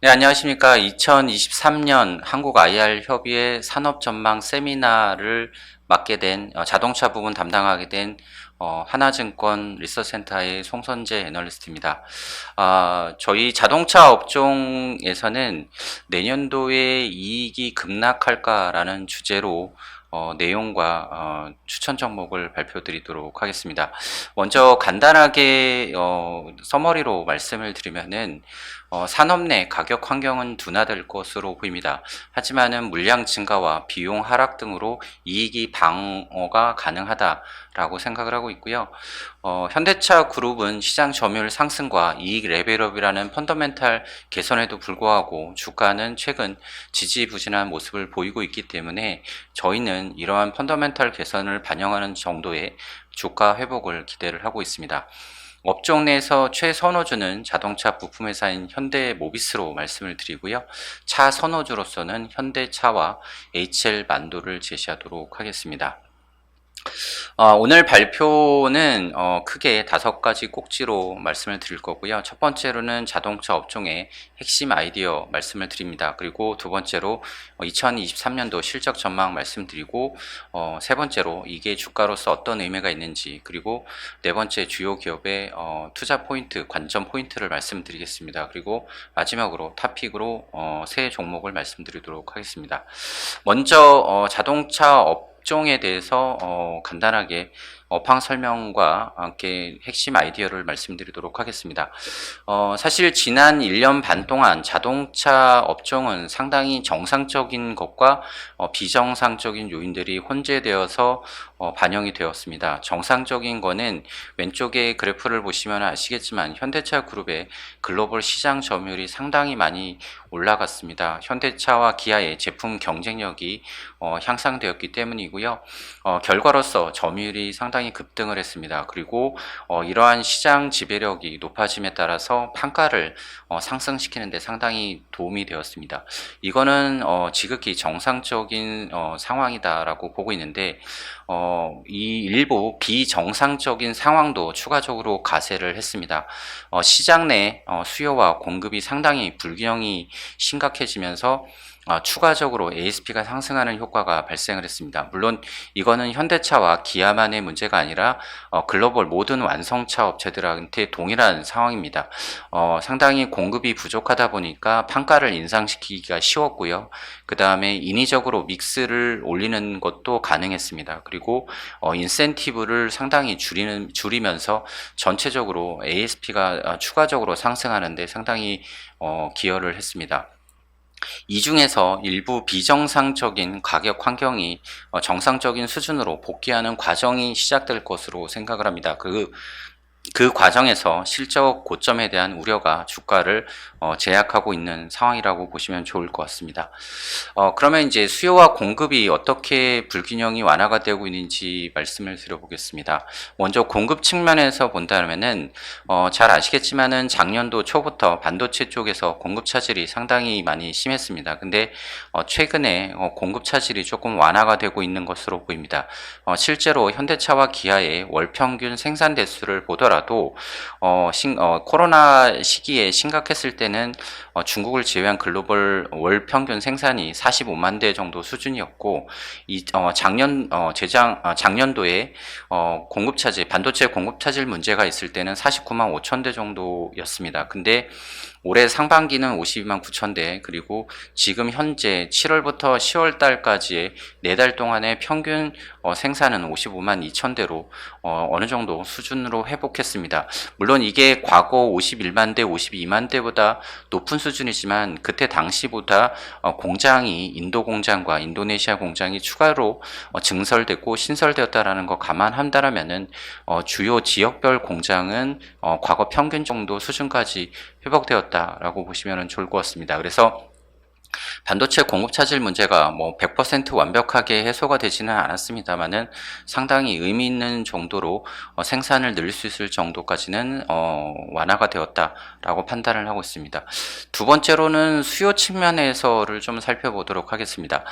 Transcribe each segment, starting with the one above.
네, 안녕하십니까. 2023년 한국 IR 협의회 산업전망 세미나를 맡게 된, 자동차 부분 담당하게 된, 하나증권 리서치센터의 송선재 애널리스트입니다. 저희 자동차 업종에서는 내년도에 이익이 급락할까라는 주제로 내용과 추천 종목을 발표드리도록 하겠습니다. 먼저 간단하게 서머리로 말씀을 드리면은 산업 내 가격 환경은 둔화될 것으로 보입니다. 하지만은 물량 증가와 비용 하락 등으로 이익이 방어가 가능하다라고 생각을 하고 있고요. 현대차 그룹은 시장 점유율 상승과 이익 레벨업이라는 펀더멘탈 개선에도 불구하고 주가는 최근 지지부진한 모습을 보이고 있기 때문에 저희는 이러한 펀더멘탈 개선을 반영하는 정도의 주가 회복을 기대를 하고 있습니다. 업종 내에서 최선호주는 자동차 부품회사인 현대모비스로 말씀을 드리고요. 차 선호주로서는 현대차와 HL만도를 제시하도록 하겠습니다. 오늘 발표는 크게 5가지 꼭지로 말씀을 드릴 거고요. 첫 번째로는 자동차 업종의 핵심 아이디어 말씀을 드립니다. 그리고 두 번째로 2023년도 실적 전망 말씀드리고 세 번째로 이게 주가로서 어떤 의미가 있는지, 그리고 네 번째 주요 기업의 투자 포인트, 관점 포인트를 말씀드리겠습니다. 그리고 마지막으로 탑픽으로 세 종목을 말씀드리도록 하겠습니다. 먼저 자동차 업종에 대해서 간단하게 업황 설명과 함께 핵심 아이디어를 말씀드리도록 하겠습니다. 사실 지난 1년 반 동안 자동차 업종은 상당히 정상적인 것과 비정상적인 요인들이 혼재되어서 반영이 되었습니다. 정상적인 거는 왼쪽에 그래프를 보시면 아시겠지만 현대차 그룹의 글로벌 시장 점유율이 상당히 많이 올라갔습니다. 현대차와 기아의 제품 경쟁력이 향상되었기 때문이고요. 결과로서 점유율이 상당히 급등을 했습니다. 그리고 이러한 시장 지배력이 높아짐에 따라서 판가를 상승시키는 데 상당히 도움이 되었습니다. 이거는 지극히 정상적인 상황이다라고 보고 있는데 이 일부 비정상적인 상황도 추가적으로 가세를 했습니다. 시장 내 수요와 공급이 상당히 불균형이 심각해지면서 추가적으로 ASP가 상승하는 효과가 발생을 했습니다. 물론 이거는 현대차와 기아만의 문제가 아니라 글로벌 모든 완성차 업체들한테 동일한 상황입니다. 상당히 공급이 부족하다 보니까 판가를 인상시키기가 쉬웠고요. 그 다음에 인위적으로 믹스를 올리는 것도 가능했습니다. 그리고 인센티브를 상당히 줄이면서 전체적으로 ASP가 추가적으로 상승하는데 상당히 기여를 했습니다. 이 중에서 일부 비정상적인 가격 환경이 정상적인 수준으로 복귀하는 과정이 시작될 것으로 생각을 합니다. 그 과정에서 실적 고점에 대한 우려가 주가를 제약하고 있는 상황이라고 보시면 좋을 것 같습니다. 그러면 이제 수요와 공급이 어떻게 불균형이 완화가 되고 있는지 말씀을 드려보겠습니다. 먼저 공급 측면에서 본다면은 잘 아시겠지만은 작년도 초부터 반도체 쪽에서 공급 차질이 상당히 많이 심했습니다. 근데 최근에 공급 차질이 조금 완화가 되고 있는 것으로 보입니다. 실제로 현대차와 기아의 월 평균 생산 대수를 보더라도 코로나 시기에 심각했을 때는 중국을 제외한 글로벌 월 평균 생산이 45만 대 정도 수준이었고, 작년도에 공급 차질, 반도체 공급 차질 문제가 있을 때는 49만 5천 대 정도였습니다. 근데 올해 상반기는 52만 9천 대, 그리고 지금 현재 7월부터 10월 달까지의 4달 동안의 평균 생산은 55만 2천 대로 어느 정도 수준으로 회복했습니다. 물론 이게 과거 51만 대, 52만 대보다 높은 수준이지만 그때 당시보다 공장이 인도 공장과 인도네시아 공장이 추가로 증설됐고 신설되었다라는 거 감안한다라면은 주요 지역별 공장은 과거 평균 정도 수준까지 회복되었다라고 보시면 좋을 것 같습니다. 그래서 반도체 공급 차질 문제가 뭐 100% 완벽하게 해소가 되지는 않았습니다만은 상당히 의미 있는 정도로 생산을 늘릴 수 있을 정도까지는 완화가 되었다라고 판단을 하고 있습니다. 두 번째로는 수요 측면에서를 좀 살펴보도록 하겠습니다.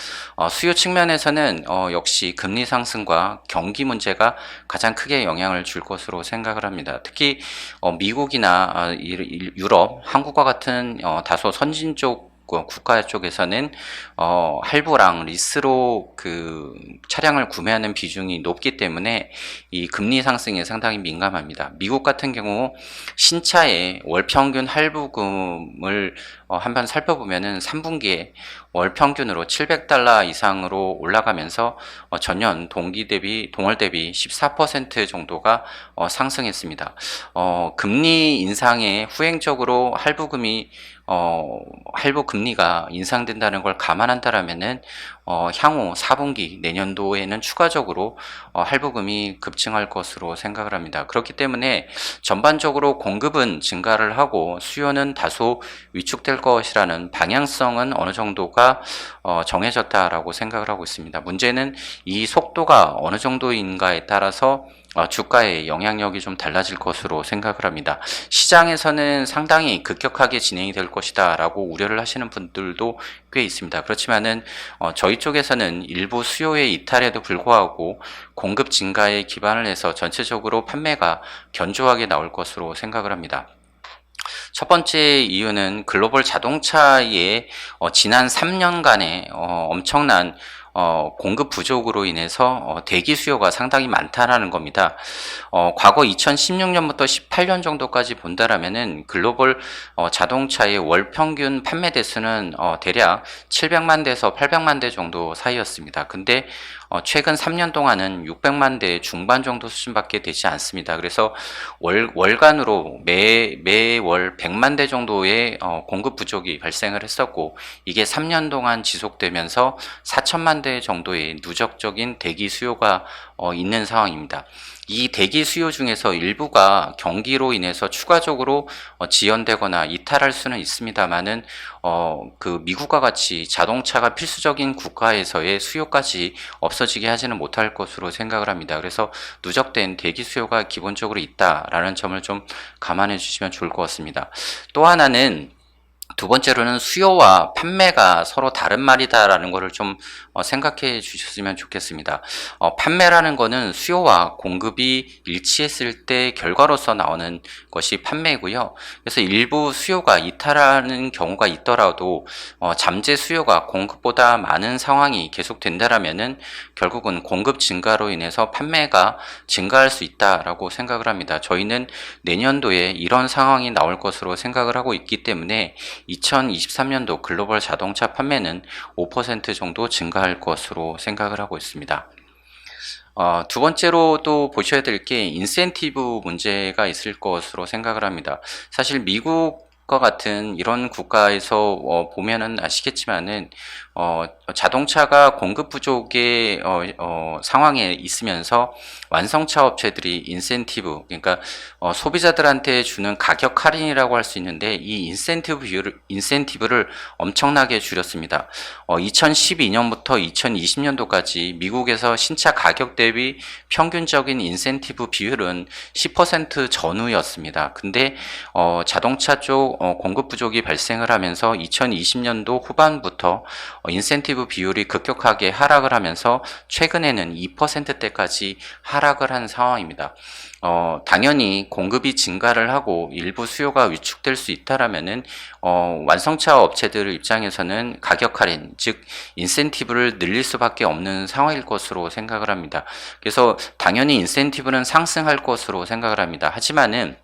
수요 측면에서는 역시 금리 상승과 경기 문제가 가장 크게 영향을 줄 것으로 생각을 합니다. 특히 미국이나 유럽, 한국과 같은 다소 선진 쪽 국가 쪽에서는 할부랑 리스로 그 차량을 구매하는 비중이 높기 때문에 이 금리 상승에 상당히 민감합니다. 미국 같은 경우 신차의 월 평균 할부금을 한번 살펴보면은 3분기에 월 평균으로 $700 이상으로 올라가면서 전년 동월 대비 14% 정도가 상승했습니다. 금리 인상에 후행적으로 할부 금리가 인상된다는 걸 감안한다라면은 향후 4분기 내년도에는 추가적으로 할부금이 급증할 것으로 생각을 합니다. 그렇기 때문에 전반적으로 공급은 증가를 하고 수요는 다소 위축될 것이라는 방향성은 어느 정도가 정해졌다라고 생각을 하고 있습니다. 문제는 이 속도가 어느 정도인가에 따라서 주가의 영향력이 좀 달라질 것으로 생각을 합니다. 시장에서는 상당히 급격하게 진행이 될 것이다 라고 우려를 하시는 분들도 꽤 있습니다. 그렇지만은 저희 쪽에서는 일부 수요의 이탈에도 불구하고 공급 증가에 기반을 해서 전체적으로 판매가 견조하게 나올 것으로 생각을 합니다. 첫 번째 이유는 글로벌 자동차의 지난 3년간의 엄청난 공급 부족으로 인해서 대기 수요가 상당히 많다라는 겁니다. 과거 2016년부터 18년 정도까지 본다라면은 글로벌 자동차의 월 평균 판매 대수는 대략 700만 대에서 800만 대 정도 사이였습니다. 근데 최근 3년 동안은 600만 대 중반 정도 수준밖에 되지 않습니다. 그래서 월간으로 매월 100만 대 정도의 공급 부족이 발생을 했었고, 이게 3년 동안 지속되면서 4천만 대 정도의 누적적인 대기 수요가 있는 상황입니다. 이 대기 수요 중에서 일부가 경기로 인해서 추가적으로 지연되거나 이탈할 수는 있습니다만은 그 미국과 같이 자동차가 필수적인 국가에서의 수요까지 없어지게 하지는 못할 것으로 생각을 합니다. 그래서 누적된 대기 수요가 기본적으로 있다라는 점을 좀 감안해 주시면 좋을 것 같습니다. 또 하나는, 두 번째로는 수요와 판매가 서로 다른 말이다라는 것을 좀 생각해 주셨으면 좋겠습니다. 판매라는 거는 수요와 공급이 일치했을 때 결과로서 나오는 것이 판매고요. 그래서 일부 수요가 이탈하는 경우가 있더라도 잠재 수요가 공급보다 많은 상황이 계속된다라면은 결국은 공급 증가로 인해서 판매가 증가할 수 있다라고 생각을 합니다. 저희는 내년도에 이런 상황이 나올 것으로 생각을 하고 있기 때문에 2023년도 글로벌 자동차 판매는 5% 정도 증가할 것으로 생각을 하고 있습니다. 두 번째로 또 보셔야 될 게 인센티브 문제가 있을 것으로 생각을 합니다. 사실 미국과 같은 이런 국가에서 보면은 아시겠지만은 자동차가 공급 부족의 상황에 있으면서 완성차 업체들이 인센티브, 그러니까 소비자들한테 주는 가격 할인이라고 할 수 있는데, 이 인센티브를 엄청나게 줄였습니다. 2012년부터 2020년도까지 미국에서 신차 가격 대비 평균적인 인센티브 비율은 10% 전후였습니다. 근데 자동차 쪽 공급 부족이 발생을 하면서 2020년도 후반부터 인센티브 비율이 급격하게 하락을 하면서 최근에는 2%대까지 하락을 한 상황입니다. 당연히 공급이 증가를 하고 일부 수요가 위축될 수 있다라면은 완성차 업체들 입장에서는 가격 할인, 즉 인센티브를 늘릴 수밖에 없는 상황일 것으로 생각을 합니다. 그래서 당연히 인센티브는 상승할 것으로 생각을 합니다. 하지만은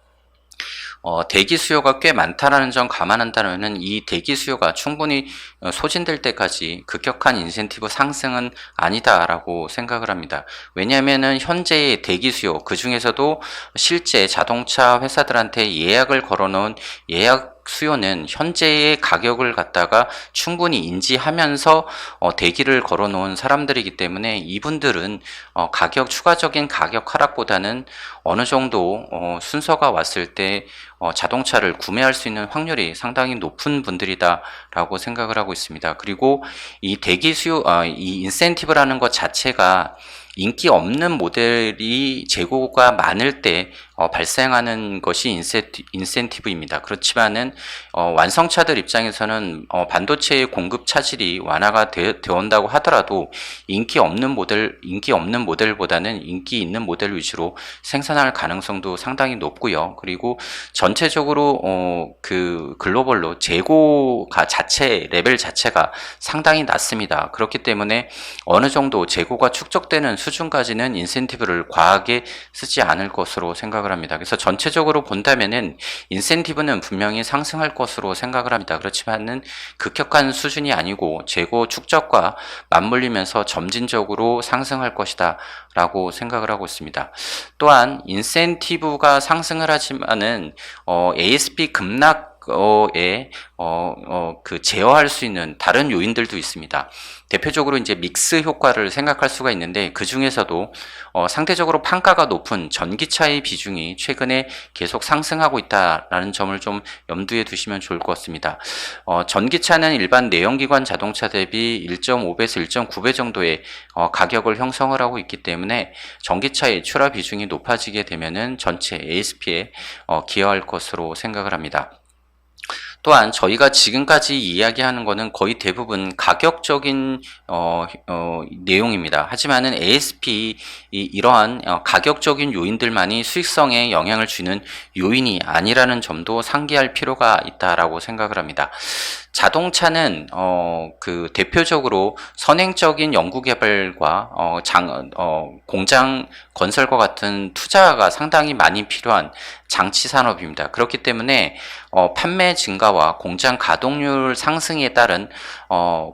대기 수요가 꽤 많다라는 점 감안한다면 이 대기 수요가 충분히 소진될 때까지 급격한 인센티브 상승은 아니다라고 생각을 합니다. 왜냐하면은 현재의 대기 수요, 그 중에서도 실제 자동차 회사들한테 예약을 걸어놓은 예약 수요는 현재의 가격을 갖다가 충분히 인지하면서 대기를 걸어 놓은 사람들이기 때문에 이분들은 추가적인 가격 하락보다는 어느 정도 순서가 왔을 때 자동차를 구매할 수 있는 확률이 상당히 높은 분들이다라고 생각을 하고 있습니다. 그리고 이 대기 수요, 이 인센티브라는 것 자체가 인기 없는 모델이 재고가 많을 때 발생하는 것이 인센티브입니다. 그렇지만은 완성차들 입장에서는 반도체의 공급 차질이 완화가 되온다고 하더라도 인기 없는 모델보다는 인기 있는 모델 위주로 생산할 가능성도 상당히 높고요. 그리고 전체적으로 그 글로벌로 재고가 레벨 자체가 상당히 낮습니다. 그렇기 때문에 어느 정도 재고가 축적되는 수준까지는 인센티브를 과하게 쓰지 않을 것으로 생각을 합니다. 그래서 전체적으로 본다면은 인센티브는 분명히 상승할 것으로 생각을 합니다. 그렇지만은 급격한 수준이 아니고 재고 축적과 맞물리면서 점진적으로 상승할 것이다 라고 생각을 하고 있습니다. 또한 인센티브가 상승을 하지만은 ASP 급락 제어할 수 있는 다른 요인들도 있습니다. 대표적으로 이제 믹스 효과를 생각할 수가 있는데 그 중에서도 상대적으로 판가가 높은 전기차의 비중이 최근에 계속 상승하고 있다라는 점을 좀 염두에 두시면 좋을 것 같습니다. 전기차는 일반 내연기관 자동차 대비 1.5배에서 1.9배 정도의 가격을 형성을 하고 있기 때문에 전기차의 출하 비중이 높아지게 되면은 전체 ASP에 기여할 것으로 생각을 합니다. 또한 저희가 지금까지 이야기하는 것은 거의 대부분 가격적인 내용입니다. 하지만은 ASP 이러한 가격적인 요인들만이 수익성에 영향을 주는 요인이 아니라는 점도 상기할 필요가 있다라고 생각을 합니다. 자동차는 그 대표적으로 선행적인 연구개발과 공장 건설과 같은 투자가 상당히 많이 필요한 장치 산업입니다. 그렇기 때문에 판매 증가와 공장 가동률 상승에 따른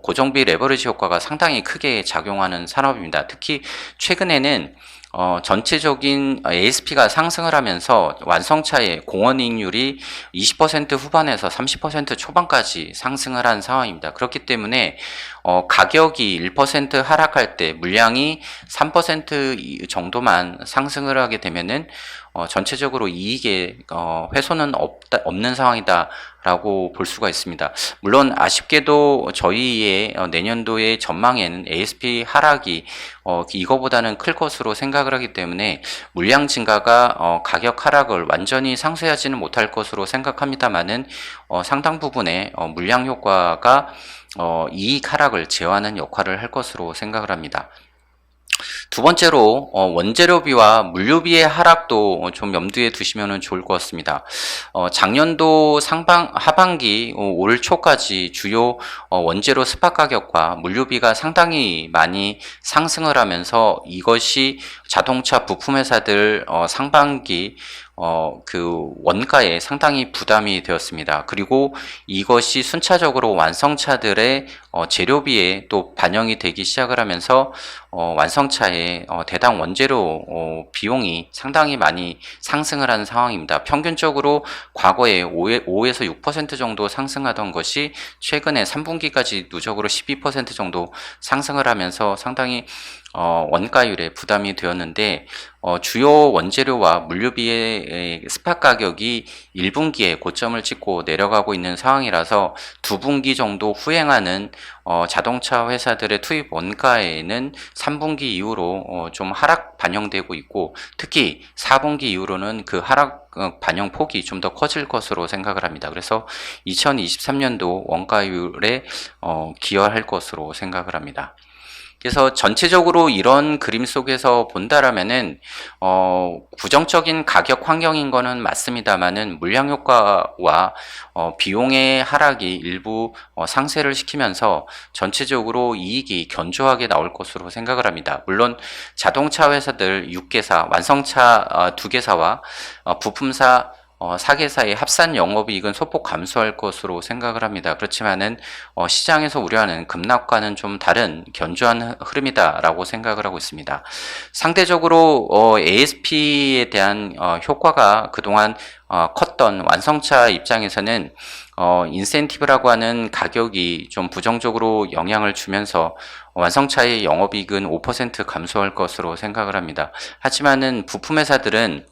고정비 레버리지 효과가 상당히 크게 작용하는 산업입니다. 특히 최근에는 전체적인 ASP가 상승을 하면서 완성차의 공원이익률이 20% 후반에서 30% 초반까지 상승을 한 상황입니다. 그렇기 때문에 가격이 1% 하락할 때 물량이 3% 정도만 상승을 하게 되면은 전체적으로 이익에 훼손은 없는 상황이다 라고 볼 수가 있습니다. 물론 아쉽게도 저희의 내년도의 전망에는 ASP 하락이 이거보다는 클 것으로 생각을 하기 때문에 물량 증가가 가격 하락을 완전히 상쇄하지는 못할 것으로 생각합니다만은 상당 부분의 물량 효과가 이익 하락을 제어하는 역할을 할 것으로 생각을 합니다. 두 번째로 원재료비와 물류비의 하락도 좀 염두에 두시면 좋을 것 같습니다. 작년도 하반기 올 초까지 주요 원재료 스팟 가격과 물류비가 상당히 많이 상승을 하면서 이것이 자동차 부품 회사들 상반기 그 원가에 상당히 부담이 되었습니다. 그리고 이것이 순차적으로 완성차들의 재료비에 또 반영이 되기 시작을 하면서 완성차의 대당 원재료 비용이 상당히 많이 상승을 한 상황입니다. 평균적으로 과거에 5에서 6% 정도 상승하던 것이 최근에 3분기까지 누적으로 12% 정도 상승을 하면서 상당히 원가율에 부담이 되었는데 주요 원재료와 물류비의 스팟 가격이 1분기에 고점을 찍고 내려가고 있는 상황이라서 2분기 정도 후행하는 자동차 회사들의 투입 원가에는 3분기 이후로 좀 하락 반영되고 있고 특히 4분기 이후로는 그 하락 반영 폭이 좀 더 커질 것으로 생각을 합니다. 그래서 2023년도 원가율에 기여할 것으로 생각을 합니다. 그래서 전체적으로 이런 그림 속에서 본다라면은 부정적인 가격 환경인 거는 맞습니다만은 물량 효과와 비용의 하락이 일부 상쇄를 시키면서 전체적으로 이익이 견조하게 나올 것으로 생각을 합니다. 물론 자동차 회사들 6개사, 완성차 2개사와 부품사 4개사의 합산 영업이익은 소폭 감소할 것으로 생각을 합니다. 그렇지만은 시장에서 우려하는 급락과는 좀 다른 견조한 흐름이다라고 생각을 하고 있습니다. 상대적으로 ASP에 대한 효과가 그동안 컸던 완성차 입장에서는 인센티브라고 하는 가격이 좀 부정적으로 영향을 주면서 완성차의 영업이익은 5% 감소할 것으로 생각을 합니다. 하지만은 부품회사들은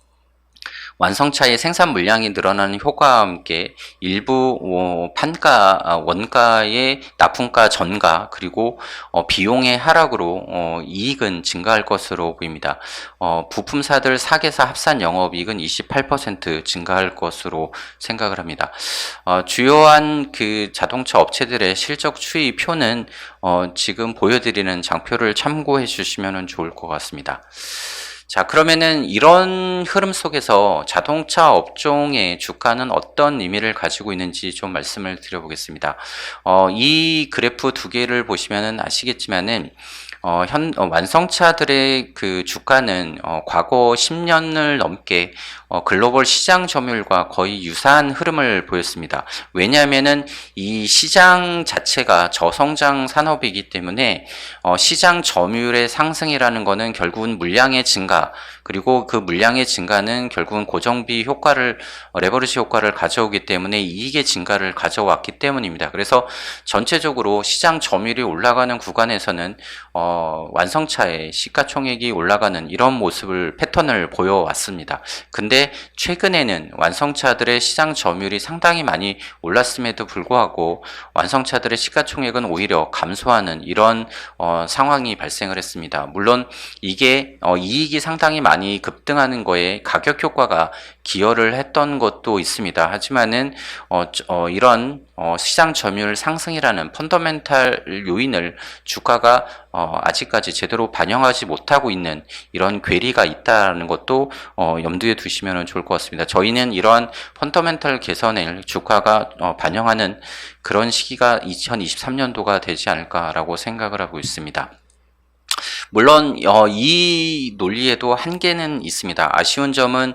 완성차의 생산 물량이 늘어나는 효과와 함께 일부 원가의 납품가 전가 그리고 비용의 하락으로 이익은 증가할 것으로 보입니다. 부품사들 4개사 합산 영업이익은 28% 증가할 것으로 생각을 합니다. 주요한 그 자동차 업체들의 실적 추이 표는 지금 보여드리는 장표를 참고해 주시면 좋을 것 같습니다. 자, 그러면은 이런 흐름 속에서 자동차 업종의 주가는 어떤 의미를 가지고 있는지 좀 말씀을 드려보겠습니다. 이 그래프 두 개를 보시면은 아시겠지만은 완성차들의 그 주가는 과거 10년을 넘게 글로벌 시장 점유율과 거의 유사한 흐름을 보였습니다. 왜냐하면은 이 시장 자체가 저성장 산업이기 때문에 시장 점유율의 상승이라는 것은 결국은 물량의 증가 그리고 그 물량의 증가는 결국은 고정비 효과를 레버리지 효과를 가져오기 때문에 이익의 증가를 가져왔기 때문입니다. 그래서 전체적으로 시장 점유율이 올라가는 구간에서는 완성차의 시가총액이 올라가는 이런 모습을 패턴을 보여왔습니다. 근데 최근에는 완성차들의 시장 점유율이 상당히 많이 올랐음에도 불구하고 완성차들의 시가총액은 오히려 감소하는 이런 상황이 발생을 했습니다. 물론 이게 이익이 상당히 많이 급등하는 거에 가격 효과가 기여를 했던 것도 있습니다. 하지만은 이런 시장 점유율 상승이라는 펀더멘탈 요인을 주가가 아직까지 제대로 반영하지 못하고 있는 이런 괴리가 있다는 것도 염두에 두시면 좋을 것 같습니다. 저희는 이러한 펀더멘탈 개선을 주가가 반영하는 그런 시기가 2023년도가 되지 않을까라고 생각을 하고 있습니다. 물론 이 논리에도 한계는 있습니다. 아쉬운 점은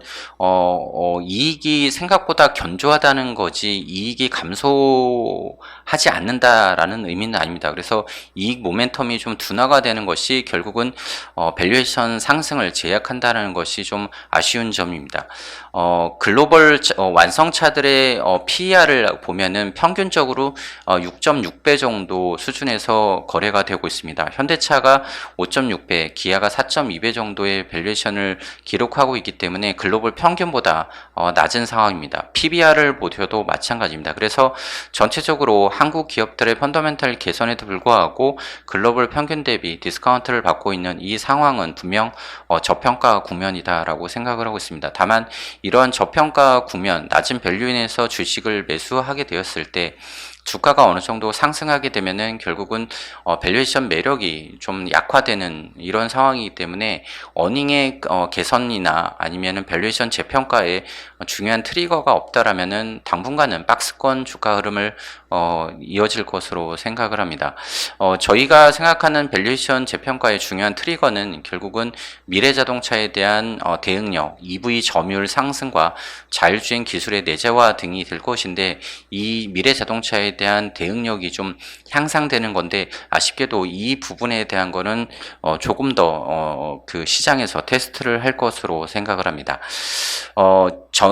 이익이 생각보다 견조하다는 거지 이익이 감소하지 않는다라는 의미는 아닙니다. 그래서 이익 모멘텀이 좀 둔화가 되는 것이 결국은 밸류에이션 상승을 제약한다는 것이 좀 아쉬운 점입니다. 글로벌 완성차들의 PER을 보면은 평균적으로 6.6배 정도 수준에서 거래가 되고 있습니다. 현대차가 5.6배, 기아가 4.2배 정도의 밸류에이션을 기록하고 있기 때문에 글로벌 평균보다 낮은 상황입니다. PBR을 보셔도 마찬가지입니다. 그래서 전체적으로 한국 기업들의 펀더멘탈 개선에도 불구하고 글로벌 평균 대비 디스카운트를 받고 있는 이 상황은 분명 저평가 국면이다라고 생각을 하고 있습니다. 다만 이러한 저평가 국면, 낮은 밸류인에서 주식을 매수하게 되었을 때 주가가 어느 정도 상승하게 되면은 결국은 밸류에이션 매력이 좀 약화되는 이런 상황이기 때문에 어닝의 개선이나 아니면은 밸류에이션 재평가에 중요한 트리거가 없다라면은 당분간은 박스권 주가 흐름을 이어질 것으로 생각을 합니다. 저희가 생각하는 밸류에이션 재평가의 중요한 트리거는 결국은 미래자동차에 대한 대응력, EV 점유율 상승과 자율주행 기술의 내재화 등이 될 것인데 이 미래자동차에 대한 대응력이 좀 향상되는 건데 아쉽게도 이 부분에 대한 거는 조금 더 그 시장에서 테스트를 할 것으로 생각을 합니다.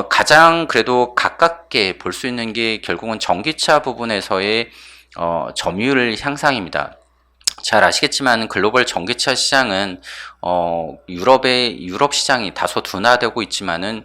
가장 그래도 가깝게 볼 수 있는 게 결국은 전기차 부분에서의 점유율 향상입니다. 잘 아시겠지만 글로벌 전기차 시장은 유럽 시장이 다소 둔화되고 있지만은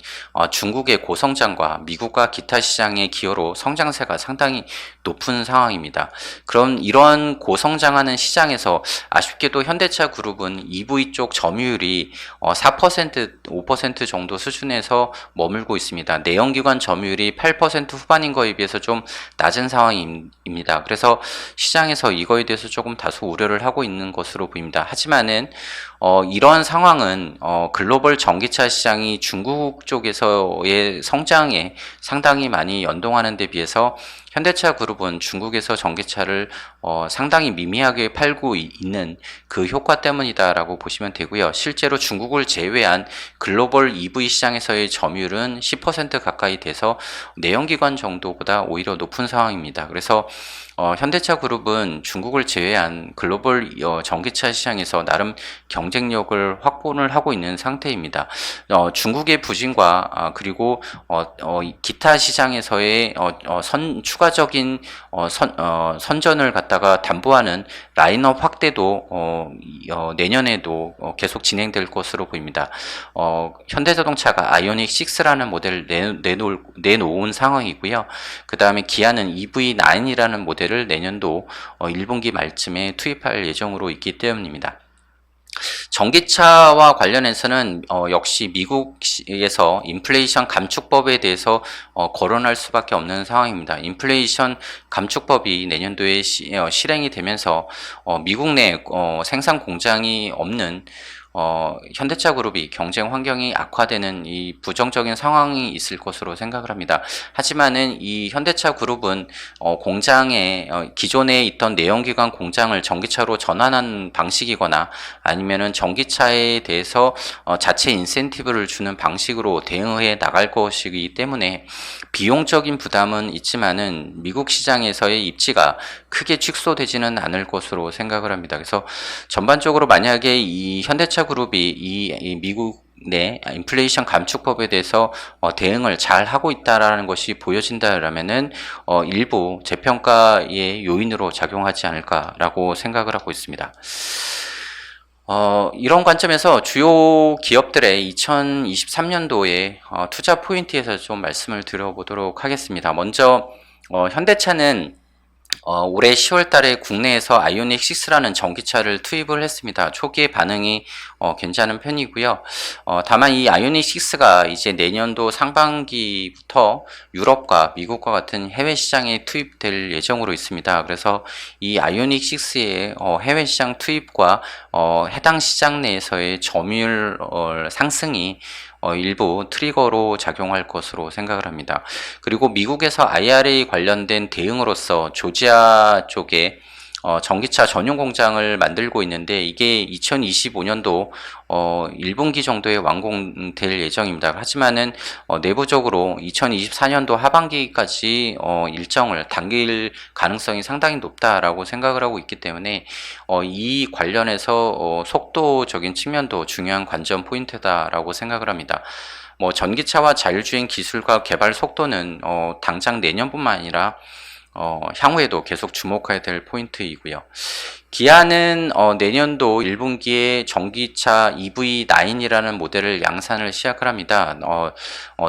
중국의 고성장과 미국과 기타 시장의 기여로 성장세가 상당히 높은 상황입니다. 그럼 이러한 고성장하는 시장에서 아쉽게도 현대차 그룹은 EV 쪽 점유율이 4%, 5% 정도 수준에서 머물고 있습니다. 내연기관 점유율이 8% 후반인 거에 비해서 좀 낮은 상황입니다. 그래서 시장에서 이거에 대해서 조금 다소 우려를 하고 있는 것으로 보입니다. 하지만은 이러한 상황은 글로벌 전기차 시장이 중국 쪽에서의 성장에 상당히 많이 연동하는 데 비해서 현대차 그룹은 중국에서 전기차를 상당히 미미하게 팔고 있는 그 효과 때문이다라고 보시면 되고요. 실제로 중국을 제외한 글로벌 EV 시장에서의 점유율은 10% 가까이 돼서 내연기관 정도보다 오히려 높은 상황입니다. 그래서 현대차 그룹은 중국을 제외한 글로벌 전기차 시장에서 나름 경쟁력을 확보를 하고 있는 상태입니다. 중국의 부진과 그리고 기타 시장에서의 추가적인 선전을 갖다가 담보하는 라인업 확대도 내년에도 계속 진행될 것으로 보입니다. 현대자동차가 아이오닉 6라는 모델을 내놓은 상황이고요. 그 다음에 기아는 EV9이라는 모델을 내년도 1분기 말쯤에 투입할 예정으로 있기 때문입니다. 전기차와 관련해서는 역시 미국에서 인플레이션 감축법에 대해서 거론할 수밖에 없는 상황입니다. 인플레이션 감축법이 내년도에 실행이 되면서 미국 내 생산 공장이 없는 현대차 그룹이 경쟁 환경이 악화되는 이 부정적인 상황이 있을 것으로 생각을 합니다. 하지만은 이 현대차 그룹은 공장에 기존에 있던 내연기관 공장을 전기차로 전환한 방식이거나 아니면은 전기차에 대해서 자체 인센티브를 주는 방식으로 대응해 나갈 것이기 때문에 비용적인 부담은 있지만은 미국 시장에서의 입지가 크게 축소되지는 않을 것으로 생각을 합니다. 그래서 전반적으로 만약에 이 현대차 그룹이 이 미국 내 인플레이션 감축법에 대해서 대응을 잘 하고 있다라는 것이 보여진다라면은 일부 재평가의 요인으로 작용하지 않을까라고 생각을 하고 있습니다. 이런 관점에서 주요 기업들의 2023년도에 투자 포인트에서 좀 말씀을 드려보도록 하겠습니다. 먼저 현대차는 올해 10월 달에 국내에서 아이오닉 6라는 전기차를 투입을 했습니다. 초기의 반응이 괜찮은 편이고요. 다만 이 아이오닉 6가 이제 내년도 상반기부터 유럽과 미국과 같은 해외 시장에 투입될 예정으로 있습니다. 그래서 이 아이오닉 6의 해외 시장 투입과 해당 시장 내에서의 점유율 상승이 일부 트리거로 작용할 것으로 생각을 합니다. 그리고 미국에서 IRA 관련된 대응으로서 조지아 쪽에 전기차 전용 공장을 만들고 있는데 이게 2025년도 1분기 정도에 완공될 예정입니다. 하지만은 내부적으로 2024년도 하반기까지 일정을 당길 가능성이 상당히 높다라고 생각을 하고 있기 때문에 이 관련해서 속도적인 측면도 중요한 관전 포인트다라고 생각을 합니다. 전기차와 자율주행 기술과 개발 속도는 당장 내년뿐만 아니라 향후에도 계속 주목해야 될 포인트이고요. 기아는 내년도 1분기에 전기차 EV9이라는 모델을 양산을 시작을 합니다.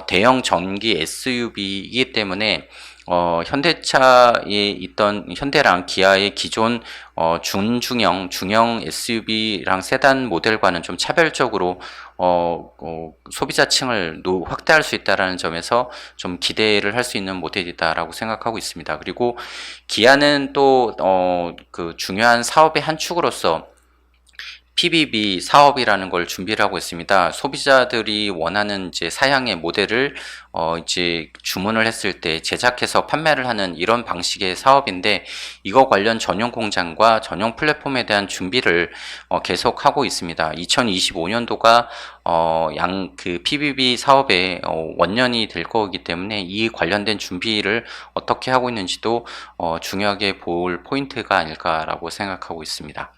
대형 전기 SUV이기 때문에 현대차에 있던 현대랑 기아의 기존 중형 SUV랑 세단 모델과는 좀 차별적으로 소비자층을 확대할 수 있다라는 점에서 좀 기대를 할 수 있는 모델이다라고 생각하고 있습니다. 그리고 기아는 또 그 중요한 사업의 한 축으로서 PBB 사업이라는 걸 준비를 하고 있습니다. 소비자들이 원하는 이제 사양의 모델을 이제 주문을 했을 때 제작해서 판매를 하는 이런 방식의 사업인데 이거 관련 전용 공장과 전용 플랫폼에 대한 준비를 계속하고 있습니다. 2025년도가 그 PBB 사업의 원년이 될 거기 때문에 이 관련된 준비를 어떻게 하고 있는지도 중요하게 볼 포인트가 아닐까라고 생각하고 있습니다.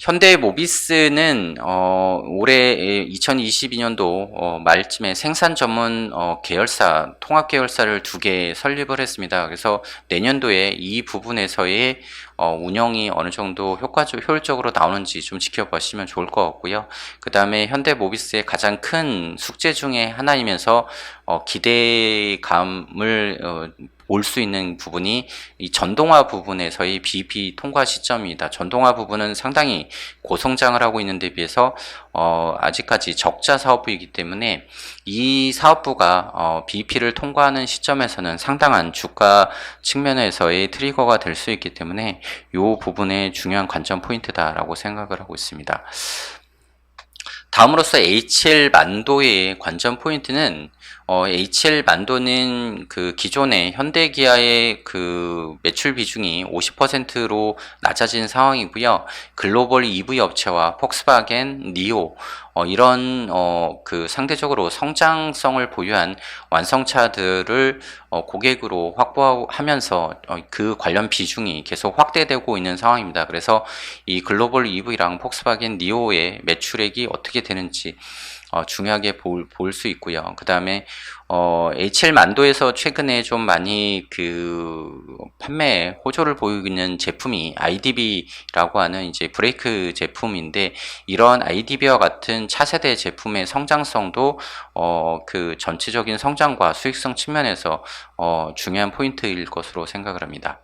현대모비스는 올해 2022년도 말쯤에 생산 전문 계열사, 통합 계열사를 2개 설립을 했습니다. 그래서 내년도에 이 부분에서의 운영이 어느 정도 효율적으로 나오는지 좀 지켜보시면 좋을 것 같고요. 그 다음에 현대모비스의 가장 큰 숙제 중에 하나이면서 기대감을 올 수 있는 부분이 이 전동화 부분에서의 BEP 통과 시점입니다. 전동화 부분은 상당히 고성장을 하고 있는데 비해서 아직까지 적자 사업부이기 때문에 이 사업부가 BEP를 통과하는 시점에서는 상당한 주가 측면에서의 트리거가 될 수 있기 때문에 이 부분에 중요한 관전 포인트다라고 생각을 하고 있습니다. 다음으로서 HL 만도의 관전 포인트는 HL 만도는 그 기존의 현대기아의 그 매출 비중이 50%로 낮아진 상황이고요. 글로벌 EV 업체와 폭스바겐, 니오, 이런 그 상대적으로 성장성을 보유한 완성차들을 고객으로 확보하면서 그 관련 비중이 계속 확대되고 있는 상황입니다. 그래서 이 글로벌 EV랑 폭스바겐 니오의 매출액이 어떻게 되는지 중요하게 볼 수 있고요. 그 다음에 HL 만도에서 최근에 좀 많이 그 판매에 호조를 보이고 있는 제품이 IDB라고 하는 이제 브레이크 제품인데, 이런 IDB와 같은 차세대 제품의 성장성도 그 전체적인 성장과 수익성 측면에서 중요한 포인트일 것으로 생각을 합니다.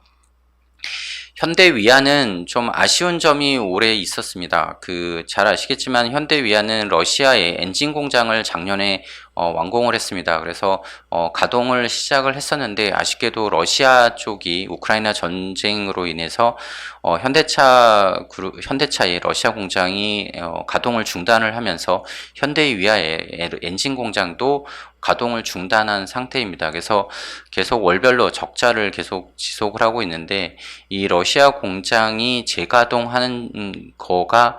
현대위아는 좀 아쉬운 점이 올해 있었습니다. 잘 아시겠지만 현대위아는 러시아의 엔진 공장을 작년에 완공을 했습니다. 그래서 가동을 시작을 했었는데, 아쉽게도 러시아 쪽이 우크라이나 전쟁으로 인해서 현대차의 러시아 공장이 가동을 중단을 하면서 현대위아의 엔진 공장도 가동을 중단한 상태입니다. 그래서 계속 월별로 적자를 계속 지속을 하고 있는데, 이 러시아 공장이 재가동하는 거가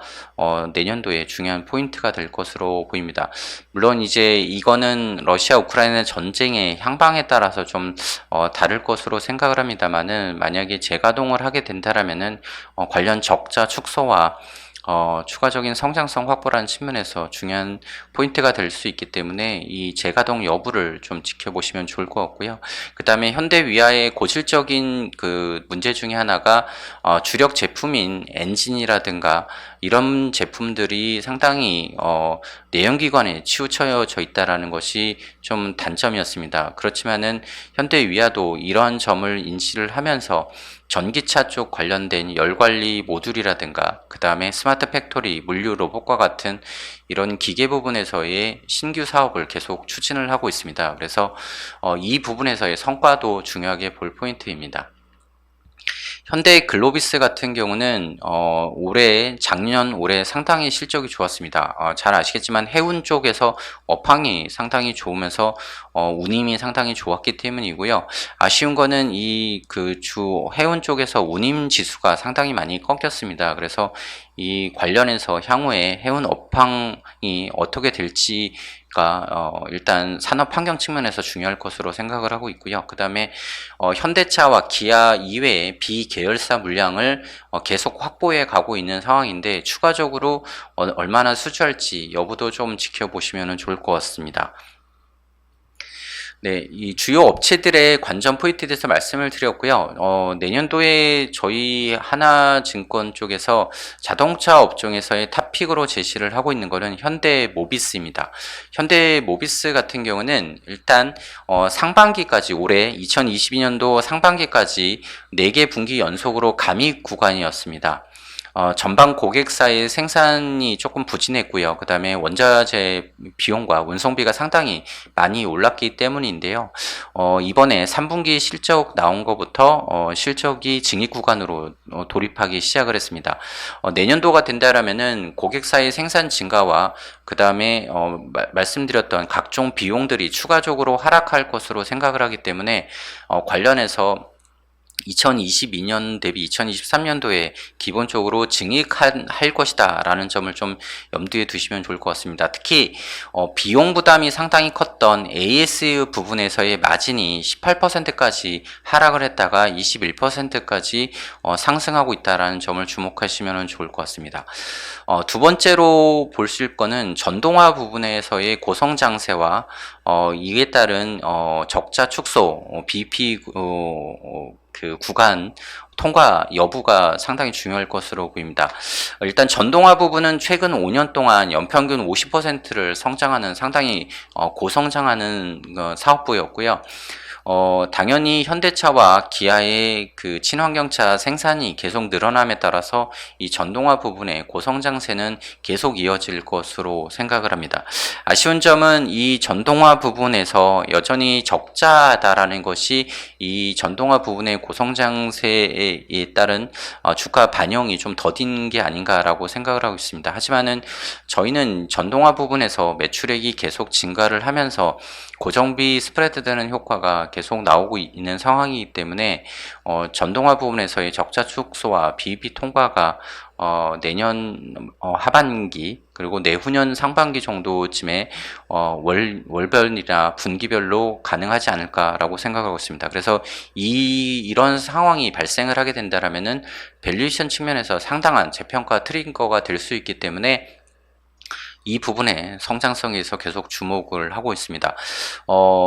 내년도에 중요한 포인트가 될 것으로 보입니다. 물론 이제 이거는 러시아 우크라이나 전쟁의 향방에 따라서 좀 다를 것으로 생각을 합니다만은, 만약에 재가동을 하게 된다라면은 관련 적자 축소와 추가적인 성장성 확보라는 측면에서 중요한 포인트가 될 수 있기 때문에 이 재가동 여부를 좀 지켜보시면 좋을 것 같고요. 그 다음에 현대위아의 고질적인 그 문제 중에 하나가 주력 제품인 엔진이라든가 이런 제품들이 상당히 내연기관에 치우쳐져 있다라는 것이 좀 단점이었습니다. 그렇지만은 현대위아도 이러한 점을 인지를 하면서 전기차 쪽 관련된 열관리 모듈이라든가 그 다음에 스마트 팩토리, 물류 로봇과 같은 이런 기계 부분에서의 신규 사업을 계속 추진을 하고 있습니다. 그래서 이 부분에서의 성과도 중요하게 볼 포인트입니다. 현대 글로비스 같은 경우는 작년 올해 상당히 실적이 좋았습니다. 잘 아시겠지만 해운 쪽에서 업황이 상당히 좋으면서 운임이 상당히 좋았기 때문이고요. 아쉬운 거는 이 그 해운 쪽에서 운임 지수가 상당히 많이 꺾였습니다. 그래서 이 관련해서 향후에 해운 업황이 어떻게 될지 일단 산업 환경 측면에서 중요할 것으로 생각을 하고 있고요. 그 다음에 현대차와 기아 이외의 비계열사 물량을 계속 확보해 가고 있는 상황인데, 추가적으로 얼마나 수주할지 여부도 좀 지켜보시면 좋을 것 같습니다. 네, 이 주요 업체들의 관전 포인트에 대해서 말씀을 드렸고요. 내년도에 저희 하나증권 쪽에서 자동차 업종에서의 탑픽으로 제시를 하고 있는 것은 현대모비스입니다. 현대모비스 같은 경우는 일단 상반기까지, 올해 2022년도 상반기까지 4개 분기 연속으로 감익 구간이었습니다. 전방 고객사의 생산이 조금 부진했고요. 그 다음에 원자재 비용과 운송비가 상당히 많이 올랐기 때문인데요. 이번에 3분기 실적 나온 것부터 실적이 증액 구간으로 돌입하기 시작을 했습니다. 내년도가 된다라면은 고객사의 생산 증가와 그 다음에 말씀드렸던 각종 비용들이 추가적으로 하락할 것으로 생각을 하기 때문에 관련해서 2022년 대비 2023년도에 기본적으로 증액할 것이다 라는 점을 좀 염두에 두시면 좋을 것 같습니다. 특히 비용 부담이 상당히 컸던 AS 부분에서의 마진이 18%까지 하락을 했다가 21%까지 상승하고 있다라는 점을 주목하시면 좋을 것 같습니다. 두 번째로 보실 거는 전동화 부분에서의 고성장세와 이에 따른 적자 축소, BP 그 구간 통과 여부가 상당히 중요할 것으로 보입니다. 일단 전동화 부분은 최근 5년 동안 연평균 50%를 성장하는 상당히 고성장하는 사업부였고요. 당연히 현대차와 기아의 그 친환경차 생산이 계속 늘어남에 따라서 이 전동화 부분의 고성장세는 계속 이어질 것으로 생각을 합니다. 아쉬운 점은 이 전동화 부분에서 여전히 적자다라는 것이 이 전동화 부분의 고성장세의 현대에 따른 주가 반영이 좀 더딘 게 아닌가라고 생각을 하고 있습니다. 하지만은 저희는 전동화 부분에서 매출액이 계속 증가를 하면서 고정비 스프레드 되는 효과가 계속 나오고 있는 상황이기 때문에 전동화 부분에서의 적자 축소와 BEP 통과가 내년 하반기 그리고 내후년 상반기 정도쯤에 월별이나 분기별로 가능하지 않을까라고 생각하고 있습니다. 그래서 이런 상황이 발생을 하게 된다라면은 밸류에이션 측면에서 상당한 재평가 트리거가 될 수 있기 때문에 이 부분의 성장성에서 계속 주목을 하고 있습니다.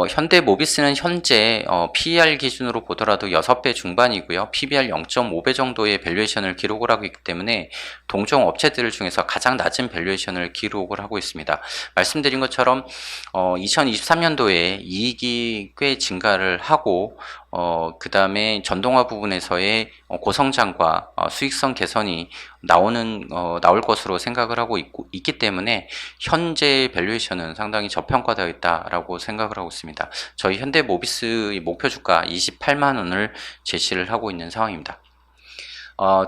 현대모비스는 현재 PER 기준으로 보더라도 6배 중반이고요. PBR 0.5배 정도의 밸류에이션을 기록을 하고 있기 때문에 동종 업체들 중에서 가장 낮은 밸류에이션을 기록을 하고 있습니다. 말씀드린 것처럼 2023년도에 이익이 꽤 증가를 하고 그 다음에 전동화 부분에서의 고성장과 수익성 개선이 나올 것으로 생각을 하고 있기 때문에 현재 밸류에이션은 상당히 저평가되어 있다라고 생각을 하고 있습니다. 저희 현대모비스의 목표 주가 28만 원을 제시를 하고 있는 상황입니다.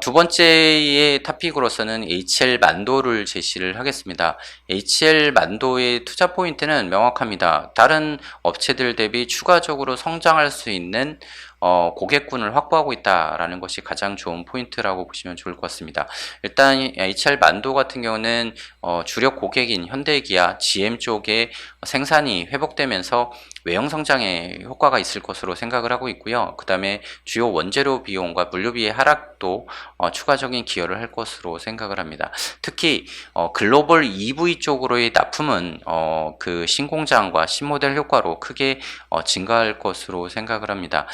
두 번째의 토픽으로서는 HL 만도를 제시를 하겠습니다. HL 만도의 투자 포인트는 명확합니다. 다른 업체들 대비 추가적으로 성장할 수 있는 고객군을 확보하고 있다라는 것이 가장 좋은 포인트라고 보시면 좋을 것 같습니다. 일단 HR 만도 같은 경우는 주력 고객인 현대기아, GM 쪽에 생산이 회복되면서 외형 성장에 효과가 있을 것으로 생각을 하고 있고요. 그 다음에 주요 원재료 비용과 물류비의 하락도 추가적인 기여를 할 것으로 생각을 합니다. 특히 글로벌 EV 쪽으로의 납품은 그 신공장과 신모델 효과로 크게 증가할 것으로 생각을 합니다.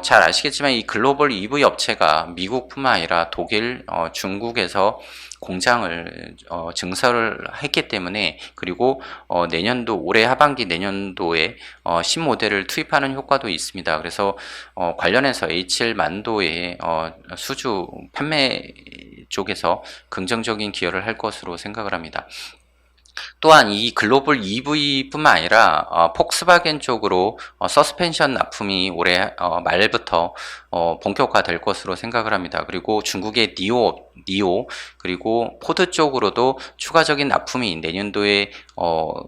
잘 아시겠지만 이 글로벌 EV 업체가 미국뿐만 아니라 독일, 중국에서 공장을 증설을 했기 때문에 그리고 내년도 올해 하반기 내년도에 신모델을 투입하는 효과도 있습니다. 그래서 관련해서 HL 만도의 수주 판매 쪽에서 긍정적인 기여를 할 것으로 생각을 합니다. 또한 이 글로벌 EV뿐만 아니라 폭스바겐 쪽으로 서스펜션 납품이 올해 말부터 본격화될 것으로 생각을 합니다. 그리고 중국의 니오 그리고 포드 쪽으로도 추가적인 납품이 내년도에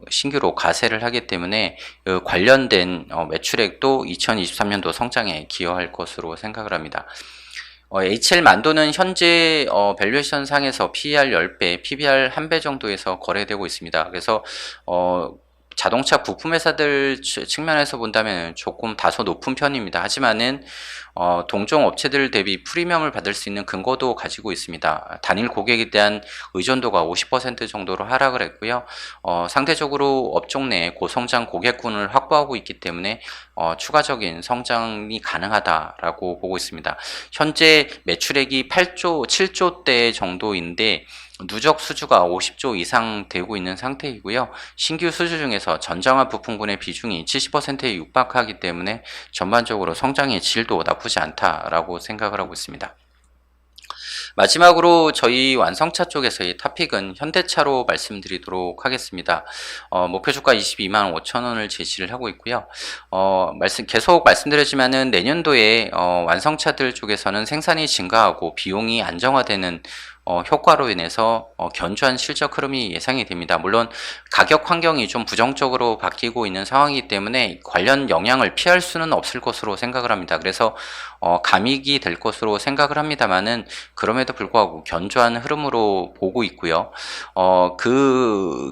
신규로 가세를 하기 때문에 관련된 매출액도 2023년도 성장에 기여할 것으로 생각을 합니다. HL 만도는 현재 밸류에이션 상에서 PER 10배, PBR 1배 정도에서 거래되고 있습니다. 그래서 자동차 부품 회사들 측면에서 본다면 조금 다소 높은 편입니다. 하지만은 동종 업체들 대비 프리미엄을 받을 수 있는 근거도 가지고 있습니다. 단일 고객에 대한 의존도가 50% 정도로 하락을 했고요. 상대적으로 업종 내 고성장 고객군을 확보하고 있기 때문에 추가적인 성장이 가능하다라고 보고 있습니다. 현재 매출액이 7조대 정도인데 누적 수주가 50조 이상 되고 있는 상태이고요. 신규 수주 중에서 전장화 부품군의 비중이 70%에 육박하기 때문에 전반적으로 성장의 질도 나쁘지 않다라고 생각을 하고 있습니다. 마지막으로 저희 완성차 쪽에서의 토픽은 현대차로 말씀드리도록 하겠습니다. 목표 주가 22만 5천 원을 제시를 하고 있고요. 계속 말씀드렸지만은 내년도에 완성차들 쪽에서는 생산이 증가하고 비용이 안정화되는 효과로 인해서 견조한 실적 흐름이 예상이 됩니다. 물론 가격 환경이 좀 부정적으로 바뀌고 있는 상황이기 때문에 관련 영향을 피할 수는 없을 것으로 생각을 합니다. 그래서 감익이 될 것으로 생각을 합니다만은 그럼에도 불구하고 견조한 흐름으로 보고 있고요.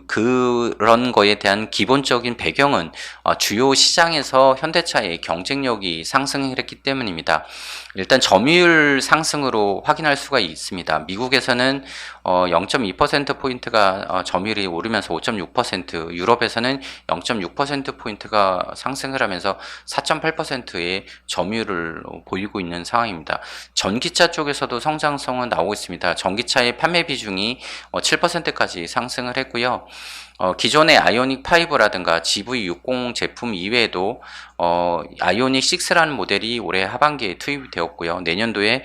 그런 거에 대한 기본적인 배경은 주요 시장에서 현대차의 경쟁력이 상승을 했기 때문입니다. 일단 점유율 상승으로 확인할 수가 있습니다. 미국에서는 0.2%포인트가 점유율이 오르면서 5.6%, 유럽에서는 0.6%포인트가 상승을 하면서 4.8%의 점유율을 보이고 있는 상황입니다. 전기차 쪽에서도 성장성은 나오고 있습니다. 전기차의 판매 비중이 7%까지 상승을 했고요. 기존의 아이오닉 5라든가 GV60 제품 이외에도 아이오닉 6라는 모델이 올해 하반기에 투입이 되었고요. 내년도에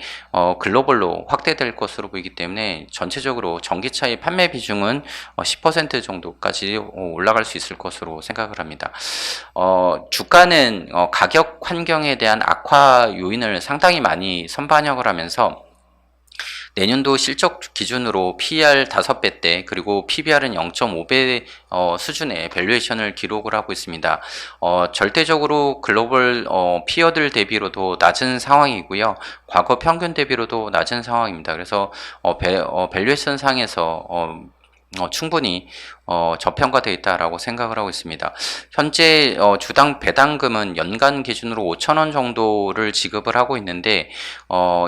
글로벌로 확대될 것으로 보이기 때문에 전체적으로 전기차의 판매 비중은 10% 정도까지 올라갈 수 있을 것으로 생각을 합니다. 주가는 가격 환경에 대한 악화 요인을 상당히 많이 선반영을 하면서 내년도 실적 기준으로 PER 5배대 그리고 PBR은 0.5배 수준의 밸류에이션을 기록을 하고 있습니다. 절대적으로 글로벌 피어들 대비로도 낮은 상황이고요. 과거 평균 대비로도 낮은 상황입니다. 그래서 밸류에이션 상에서 충분히 저평가되어 있다라고 생각을 하고 있습니다. 현재 주당 배당금은 연간 기준으로 5,000원 정도를 지급을 하고 있는데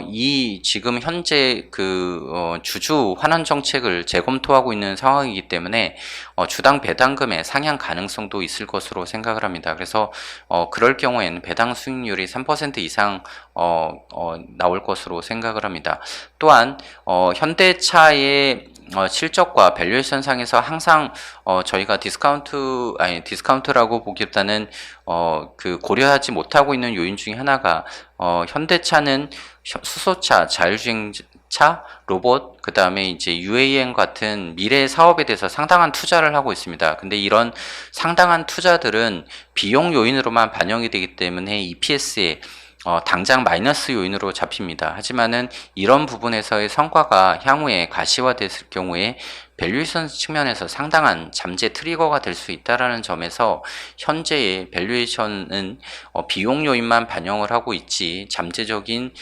이 지금 현재 그 주주 환원 정책을 재검토하고 있는 상황이기 때문에 주당 배당금의 상향 가능성도 있을 것으로 생각을 합니다. 그래서 그럴 경우에는 배당 수익률이 3% 이상 나올 것으로 생각을 합니다. 또한 현대차의 실적과 밸류에이션 상에서 항상 저희가 디스카운트라고 보기보다는 그 고려하지 못하고 있는 요인 중에 하나가 현대차는 수소차, 자율주행차, 로봇, 그 다음에 이제 UAM 같은 미래 사업에 대해서 상당한 투자를 하고 있습니다. 근데 이런 상당한 투자들은 비용 요인으로만 반영이 되기 때문에 EPS에 당장 마이너스 요인으로 잡힙니다. 하지만은 이런 부분에서의 성과가 향후에 가시화됐을 경우에 밸류에이션 측면에서 상당한 잠재 트리거가 될 수 있다라는 점에서 현재의 밸류에이션은 비용 요인만 반영을 하고 있지 잠재적인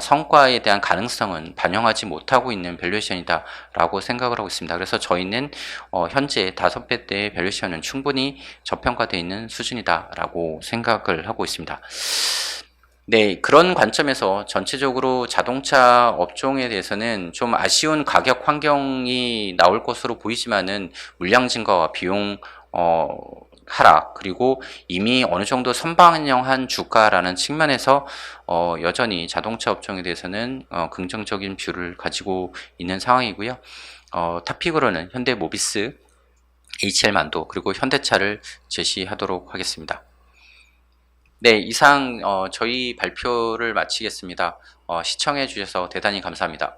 성과에 대한 가능성은 반영하지 못하고 있는 밸류에이션이다 라고 생각을 하고 있습니다. 그래서 저희는 현재 5배대의 밸류에이션은 충분히 저평가되어 있는 수준이다 라고 생각을 하고 있습니다. 네, 그런 관점에서 전체적으로 자동차 업종에 대해서는 좀 아쉬운 가격 환경이 나올 것으로 보이지만은 물량 증가와 비용 하락, 그리고 이미 어느 정도 선반영한 주가라는 측면에서 여전히 자동차 업종에 대해서는 긍정적인 뷰를 가지고 있는 상황이고요. 탑픽으로는 현대모비스, HL만도 그리고 현대차를 제시하도록 하겠습니다. 네, 이상 저희 발표를 마치겠습니다. 시청해 주셔서 대단히 감사합니다.